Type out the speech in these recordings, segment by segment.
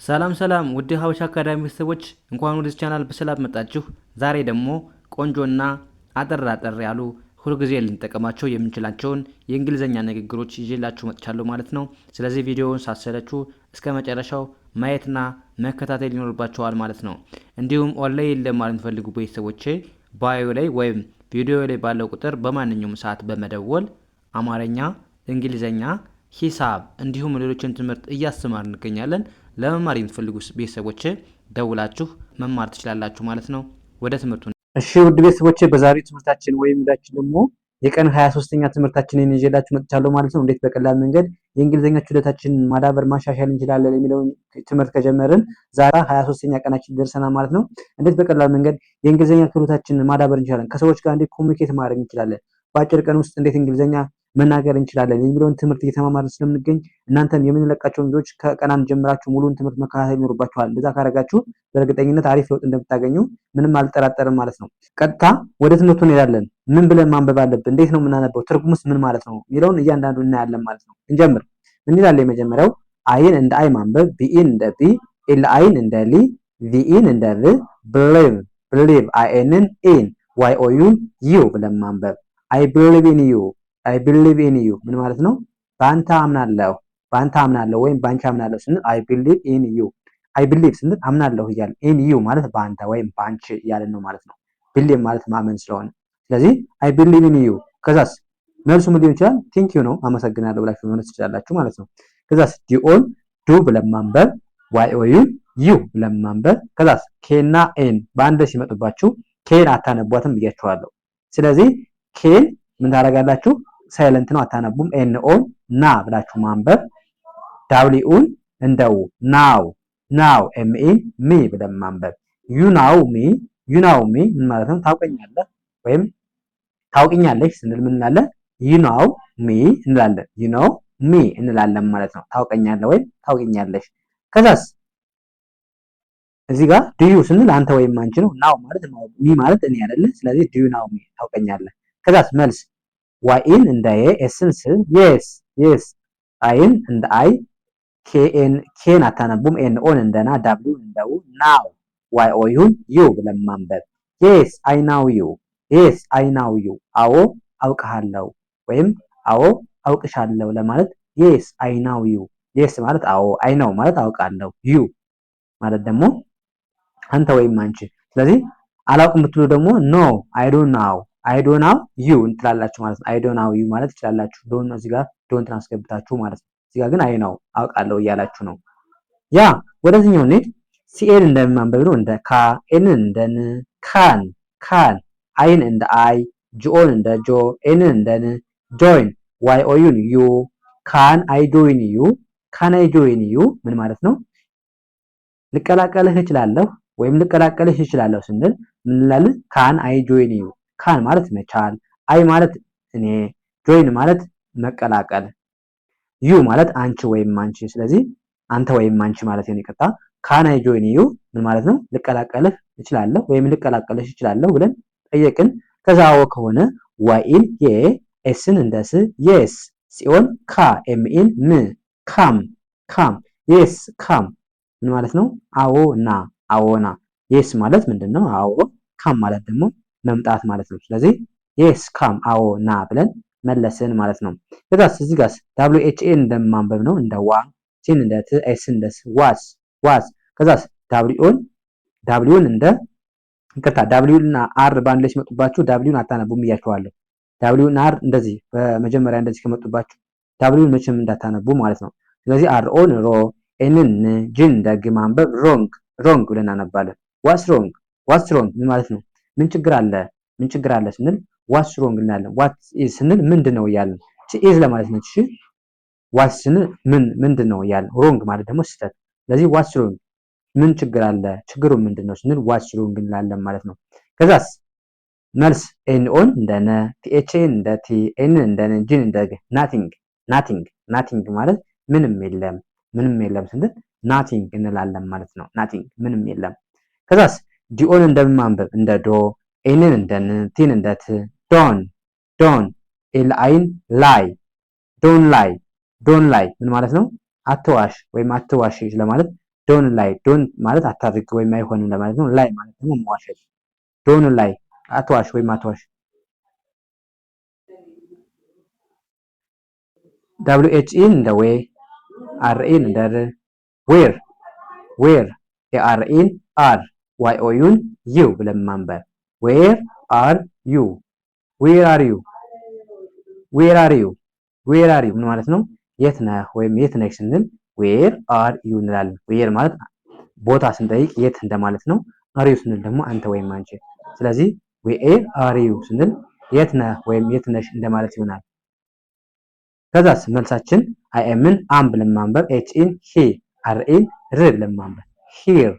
ሰላም ሰላም ውድ ሀበሻ አካዳሚ ቤተሰቦች እንኳን ወደዚህ ቻናል በሰላም መጣችሁ። ዛሬ ደግሞ ቆንጆና አጠር አጠር ያሉ ሁልጊዜ ልንጠቀማቸው የምንችላቸውን የእንግሊዝኛ ንግግሮች ይዤላችሁ መጥቻለሁ ማለት ነው። ስለዚህ ቪዲዮውን ሳሰለችሁ እስከ መጨረሻው ማየትና መከታተል ይኖርባችኋል ማለት ነው። እንዲሁም ኦንላይን ለማለት የምትፈልጉ ቤተሰቦቼ ባዮ ላይ ወይም ቪዲዮ ላይ ባለው ቁጥር በማንኛውም ሰዓት በመደወል አማርኛ፣ እንግሊዝኛ፣ ሂሳብ እንዲሁም ሌሎችን ትምህርት እያስተማር እንገኛለን። ለመማር የምትፈልጉ ቤተሰቦች ደውላችሁ መማር ትችላላችሁ ማለት ነው። ወደ ትምህርቱ። እሺ ውድ ቤተሰቦች በዛሬው ትምህርታችን ወይም ዳችን ደግሞ የቀን 23ኛ ትምህርታችንን ይዤላችሁ መጥቻለሁ ማለት ነው። እንዴት በቀላል መንገድ የእንግሊዝኛ ችሎታችንን ማዳበር ማሻሻል እንችላለን የሚለውን ትምህርት ከጀመርን ዛሬ 23ኛ ቀናችን ደርሰናል ማለት ነው። እንዴት በቀላል መንገድ የእንግሊዝኛ ችሎታችንን ማዳበር እንችላለን፣ ከሰዎች ጋር እንዴት ኮሙኒኬት ማድረግ እንችላለን፣ በአጭር ቀን ውስጥ እንዴት እንግሊዝኛ መናገር እንችላለን የሚለውን ትምህርት እየተማማርን ስለምንገኝ እናንተም የምንለቃቸውን ቪዲዮዎች ከቀናን ጀምራችሁ ሙሉን ትምህርት መከታተል ይኖርባችኋል። እንደዛ ካደረጋችሁ በእርግጠኝነት አሪፍ ለውጥ እንደምታገኙ ምንም አልጠራጠርም ማለት ነው። ቀጥታ ወደ ትምህርቱ እንሄዳለን። ምን ብለን ማንበብ አለብን? እንዴት ነው የምናነበው? ትርጉሙስ ምን ማለት ነው የሚለውን እያንዳንዱ እናያለን ማለት ነው። እንጀምር። ምን ይላል? የመጀመሪያው አይን እንደ አይ ማንበብ፣ ቢኢን እንደ ቢ፣ ኤል አይን እንደ ሊ፣ ቪኢን እንደ ቭ፣ ብሊቭ ብሊቭ አይንን ኢን፣ ዋይ ኦዩን ዩ ብለን ማንበብ። አይ ብሊቭ ኢን ዩ፣ አይ ቢሊቭ ኢን ዩ ምን ማለት ነው? በአንተ አምናለሁ፣ በአንተ አምናለሁ ወይም በአንቺ አምናለሁ ስንል አይ ቢሊቭ ኢን ዩ። አይ ቢሊቭ ስንል አምናለሁ እያልን፣ ኢን ዩ ማለት በአንተ ወይም በአንቺ እያልን ነው ማለት ነው። ቢሊቭ ማለት ማመን ስለሆነ ስለዚህ አይ ቢሊቭ ኢን ዩ። ከዛስ መልሱ ምን ሊሆን ይችላል? ቴንክ ዩ ነው፣ አመሰግናለሁ ብላችሁ መመለስ ትችላላችሁ ማለት ነው። ከዛስ ዲኦን ዱ ብለን ማንበብ፣ ዋይ ኦ ዩ ዩ ብለን ማንበብ። ከዛስ ኬና ኤን በአንድ ላይ ሲመጡባችሁ ኬን አታነቧትም ብያችኋለሁ። ስለዚህ ኬን ምን ታደርጋላችሁ? ሳይለንት ነው አታነቡም። ኤን ኦን ና ብላችሁ ማንበብ። ዳብሊውን እንደው ናው ናው ኤምኢን ሚ ብለን ማንበብ። ዩ ናው ሚ ዩ ናው ሚ ምን ማለት ነው? ታውቀኛለህ ወይም ታውቂኛለሽ ስንል ምን እንላለን? ዩ ናው ሚ እንላለን። ዩ ናው ሚ እንላለን ማለት ነው። ታውቀኛለህ ወይም ታውቂኛለሽ። ከዛስ እዚህ ጋር ዱዩ ስንል አንተ ወይም አንቺ ነው። ናው ማለት ሚ ማለት እኔ አይደለ። ስለዚህ ዱዩ ናው ሚ ታውቀኛለህ። ከዛስ መልስ ዋይን እንደ ኤ ኤስን ስል የስ የስ፣ አይን እንደ አይ ኬን አታነቡም። ኤን ኦን እንደ ና፣ ዳብሊው እንደው ናው፣ ዋይ ኦ ዩን ዩ ብለን ማንበብ። የስ አይ ናው ዩ፣ የስ አይ ናው ዩ፣ አዎ አውቅሃለሁ ወይም አዎ አውቅሻለሁ ለማለት የስ አይ ናው ዩ። የስ ማለት አዎ፣ አይ ናው ማለት አውቃለሁ፣ ዩ ማለት ደግሞ አንተ ወይም አንቺ። ስለዚህ አላውቅም ብትሉ ደግሞ ኖ አይ ዶንት ናው፣ አይ ዶንት ናው ዩ እንትላላችሁ ማለት ነው። አይ ዶንት ናው ዩ ማለት ትችላላችሁ። ዶንት ነው እዚህ ጋር ዶንት አስገብታችሁ ማለት ነው። እዚህ ጋር ግን አይ ናው አውቃለሁ እያላችሁ ነው። ያ ወደዚህኛው እንሂድ። ሲኤን እንደማንበብ ነው። እንደ ካ፣ ኤንን እንደ ን፣ ካን ካን፣ አይን እንደ አይ፣ ጂኦን እንደ ጆ፣ ኤንን እንደ ን፣ ጆይን፣ ዋይ ኦ ዩን ዩ፣ ካን አይ ጆይን ዩ፣ ካን አይ ጆይን ዩ ምን ማለት ነው? ልቀላቀልህ እችላለሁ ወይም ልቀላቀልሽ እችላለሁ ስንል ምን እንላለን? ካን አይ ጆይን ዩ። ካን ማለት መቻል፣ አይ ማለት እኔ፣ ጆይን ማለት መቀላቀል፣ ዩ ማለት አንቺ ወይም አንቺ። ስለዚህ አንተ ወይም አንቺ ማለት ነው። ይቅርታ። ካን አይ ጆይን ዩ ምን ማለት ነው? ልቀላቀልህ እችላለሁ ወይም ልቀላቀልሽ እችላለሁ ብለን ጠየቅን። ከዛ አዎ ከሆነ ዋይን የ፣ ኤስን እንደ ስ የስ፣ ሲኦን ካ፣ ኤምኢን ም፣ ካም ካም፣ የስ ካም ምን ማለት ነው? አዎ ና፣ አዎ ና። የስ ማለት ምንድነው? አዎ። ካም ማለት ደግሞ መምጣት ማለት ነው። ስለዚህ የስ ካም አዎ ና ብለን መለስን ማለት ነው። ከዛስ እዚህ ጋርስ ደብሊው ኤች ኤን እንደማንበብ ነው። እንደ ዋ፣ ሲን እንደ ት፣ ኤስ እንደ ስ ዋስ ዋስ። ከዛስ ዳብሊውን እንደ ይቅርታ፣ ዳብሊው እና አር ባንድ ላይ ሲመጡባችሁ ዳብሊውን አታነቡም ብያችኋለሁ። ዳብሊው እና አር እንደዚህ በመጀመሪያ እንደዚህ ከመጡባችሁ ዳብሊውን መቼም እንዳታነቡ ማለት ነው። ስለዚህ አር ኦን ሮ፣ ኤንን ን፣ ጂን ደግ ማንበብ ሮንግ ሮንግ ብለን እናነባለን። ዋስ ሮንግ ዋስ ሮንግ ምን ማለት ነው? ምን ችግር አለ? ምን ችግር አለ ስንል ዋስ ሮንግ እንላለን። ዋት ኢዝ ስንል ምንድን ነው እያልን ኢዝ ለማለት ነው። እሺ ዋስ ስንል ምንድን ነው እያልን፣ ሮንግ ማለት ደግሞ ስህተት። ስለዚህ ዋስ ሮንግ ምን ችግር አለ፣ ችግሩ ምንድን ነው ስንል ዋስ ሮንግ እንላለን ማለት ነው። ከዛስ መልስ ኤን ኦን እንደ ነ፣ ቲኤችን እንደ ቲ፣ ኤን እንደ ን፣ ጂን እንደ ግ፣ ናቲንግ ናቲንግ ናቲንግ ማለት ምንም የለም ምንም የለም ስንል ናቲንግ እንላለን ማለት ነው። ናቲንግ ምንም የለም። ከዛስ ዲኦን እንደማንበብ እንደ ዶ፣ ኤንን እንደ ን፣ ቲን እንደ ት፣ ዶን ዶን፣ ኤል አይን ላይ ዶን ላይ ዶን ላይ ምን ማለት ነው? አትዋሽ ወይም አትዋሽ ለማለት ዶን ላይ ዶን ማለት አታድርግ ወይም አይሆንም ለማለት ነው። ላይ ማለት ደግሞ መዋሸት። ዶን ላይ አትዋሽ ወይም አትዋሽ። ደብሊው ኤች ኢን እንደ ዌ፣ አር ኢን እንደ ር፣ ዌር ዌር፣ ኤአር ኢን አር፣ ዋይ ኦ ዩን ዩ ብለን ማንበብ። ዌር አር ዩ፣ ዌር አር ዩ፣ ዌር አር ዩ፣ ዌር አር ዩ ምን ማለት ነው? የት ነህ ወይም የት ነሽ ስንል ዌር አር ዩ እንላለን። ዌር ማለት ቦታ ስንጠይቅ የት እንደማለት ነው። አር ዩ ስንል ደግሞ አንተ ወይም አንቺ። ስለዚህ ዌር አር ዩ ስንል የት ነህ ወይም የት ነሽ እንደማለት ይሆናል። ከዛስ መልሳችን አይ ኤምን አም ብለን ማንበብ፣ ኤች ኢን ሂ፣ አር ኢን ር ብለን ማንበብ። ሂር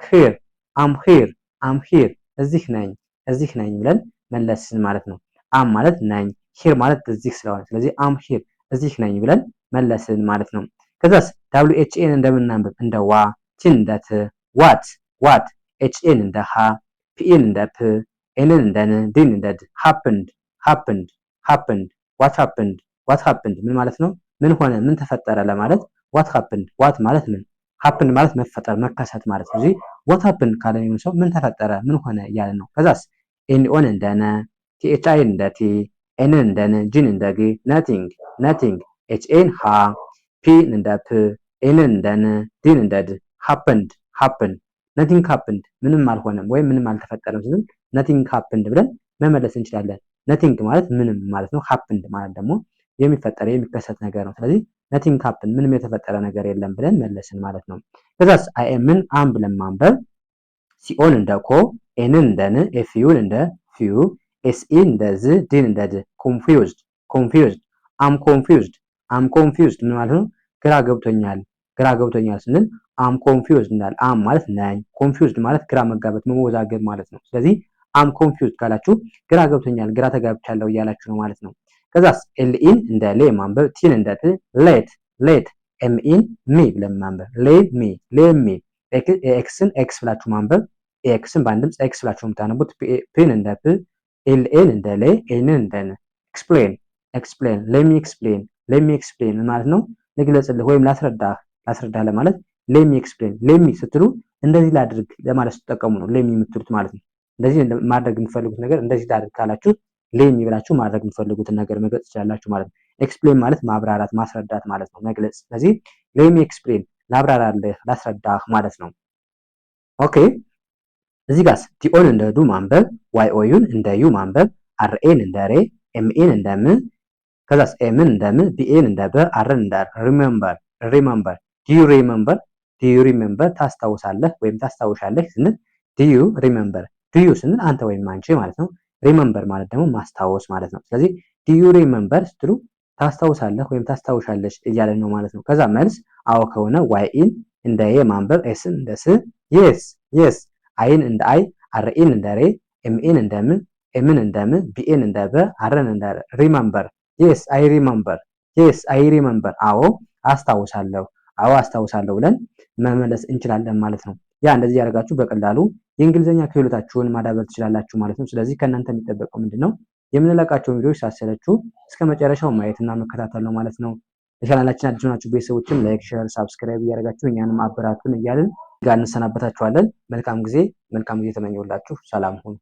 ሂር፣ አም ሂር፣ አም ሂር፣ እዚህ ነኝ፣ እዚህ ነኝ ብለን መለስን ማለት ነው። አም ማለት ነኝ፣ ሂር ማለት እዚህ ስለሆነ ስለዚህ አም ሂር እዚህ ነኝ ብለን መለስን ማለት ነው። ከዛስ ደብሊው ኤች ኤን እንደምናንበብ እንደ ዋ፣ ቲን እንደ ት፣ ዋት ዋት፣ ኤች ኤን እንደ ሃ፣ ፒኤን እንደ ፕ፣ ኤንን እንደ ን፣ ዲን እንደ ድ። ሃፕንድ ሃፕንድ ሃፕንድ፣ ዋት ሃፕንድ ዋት ሃፕንድ ምን ማለት ነው? ምን ሆነ ምን ተፈጠረ ለማለት ዋት ሃፕንድ። ዋት ማለት ምን፣ ሃፕንድ ማለት መፈጠር መከሰት ማለት ነው። እዚህ ዋት ሃፕንድ ካለ ሰው ምን ተፈጠረ ምን ሆነ እያለ ነው። ከዛስ ኤንኦን እንደ ነ፣ ቲኤችአይ እንደ ቲ፣ ኤንን እንደ ን፣ ጂን እንደ ግ፣ ነቲንግ ነቲንግ፣ ኤችኤን ሃ፣ ፒን እንደ ፕ፣ ኤንን እንደ ን፣ ዲን እንደ ድ። ሃፕንድ ሃፕንድ፣ ነቲንግ ሃፕንድ ምንም አልሆነም ወይም ምንም አልተፈጠረም ስንል ነቲንግ ሃፕንድ ብለን መመለስ እንችላለን። ነቲንግ ማለት ምንም ማለት ነው። ሃፕንድ ማለት ደግሞ የሚፈጠር የሚከሰት ነገር ነው። ስለዚህ ነቲንግ ሃፕን ምንም የተፈጠረ ነገር የለም ብለን መለስን ማለት ነው። ከዛስ አይ ኤምን አም ብለን ማንበብ፣ ሲኦን እንደ ኮ፣ ኤንን እንደ ን፣ ኤፍዩን እንደ ፊዩ፣ ኤስኢን እንደ ዝ፣ ዲን እንደ ድ። ኮንፊውዝድ ኮንፊውዝድ፣ አም ኮንፊውዝድ አም ኮንፊውዝድ ምን ማለት ነው? ግራ ገብቶኛል ግራ ገብቶኛል ስንል አም ኮንፊውዝድ እንዳል። አም ማለት ነኝ፣ ኮንፊውዝድ ማለት ግራ መጋበት መወዛገብ ማለት ነው። ስለዚህ አም ኮንፊውዝድ ካላችሁ ግራ ገብቶኛል ግራ ተጋብቻለሁ እያላችሁ ነው ማለት ነው። ከዛስ ኤልኢን እንደ ሌ ማንበብ፣ ቲን እንደ ት፣ ሌት ሌት፣ ኤምኢን ሚ ብለን ማንበብ፣ ሌ ሚ ሌ ሚ፣ ኤክስን ኤክስ ብላችሁ ማንበብ፣ ኤክስን በአንድ ድምፅ ኤክስ ብላችሁ የምታነቡት፣ ፒን እንደ ፕ፣ ኤልኤን እንደ ሌ፣ ኤንን እንደ ን። ኤክስፕሌን ኤክስፕሌን፣ ሌሚ ኤክስፕሌን ሌሚ ኤክስፕሌን ማለት ነው ልግለጽልህ ወይም ላስረዳህ ለማለት ሌሚ ኤክስፕሌን። ሌሚ ስትሉ እንደዚህ ላድርግ ለማለት ስትጠቀሙ ነው ሌሚ የምትሉት ማለት ነው። እንደዚህ ማድረግ የምትፈልጉት ነገር እንደዚህ ላድርግ ካላችሁ ሌሚ ብላችሁ ማድረግ የምትፈልጉትን ነገር መግለጽ ትችላላችሁ ማለት ነው። ኤክስፕሌን ማለት ማብራራት ማስረዳት ማለት ነው መግለጽ። ስለዚህ ሌሚ ኤክስፕሌን ላብራራልህ ላስረዳህ ማለት ነው። ኦኬ እዚህ ጋር ቲኦን እንደ ዱ ማንበብ፣ ዋይ ኦዩን እንደ ዩ ማንበብ፣ አርኤን እንደ ሬ፣ ኤምኤን እንደ ም፣ ከዛስ ኤምን እንደ ም፣ ቢኤን እንደ በ፣ አርን እንደ ሪሜምበር ሪሜምበር፣ ዲዩ ሪሜምበር ዲዩ ሪሜምበር ታስታውሳለህ ወይም ታስታውሻለህ ስንል ዲዩ ሪሜምበር፣ ዲዩ ስንል አንተ ወይም አንቺ ማለት ነው። ሪመምበር ማለት ደግሞ ማስታወስ ማለት ነው። ስለዚህ ዲዩ ሪመምበር ስትሉ ታስታውሳለህ ወይም ታስታውሻለች እያለን ነው ማለት ነው። ከዛ መልስ አዎ ከሆነ ዋይ ኢን እንደ የ ማንበብ፣ ኤስን እንደ ስ፣ የስ የስ፣ አይን እንደ አይ፣ አርኢን እንደ ሬ፣ ኤምኢን እንደ ም፣ ኤምን እንደ ም፣ ቢኤን እንደ በ፣ አርን እንደ ሪመምበር፣ የስ አይ ሪመምበር፣ የስ አይ ሪመምበር፣ አዎ አስታውሳለሁ፣ አዎ አስታውሳለሁ ብለን መመለስ እንችላለን ማለት ነው። ያ እንደዚህ ያደርጋችሁ በቀላሉ የእንግሊዝኛ ክህሎታችሁን ማዳበር ትችላላችሁ ማለት ነው። ስለዚህ ከእናንተ የሚጠበቀው ምንድነው? የምንለቃቸውን ቪዲዮዎች ሳሰለችሁ እስከ መጨረሻው ማየትና መከታተል ነው ማለት ነው። ለቻናላችን አዲስ ናችሁ ቤተሰቦችም ላይክ፣ ሼር፣ ሳብስክራይብ እያደረጋችሁ እኛንም አበራቱን እያልን ጋር እንሰናበታችኋለን። መልካም ጊዜ ተመኘሁላችሁ። ሰላም ሁኑ።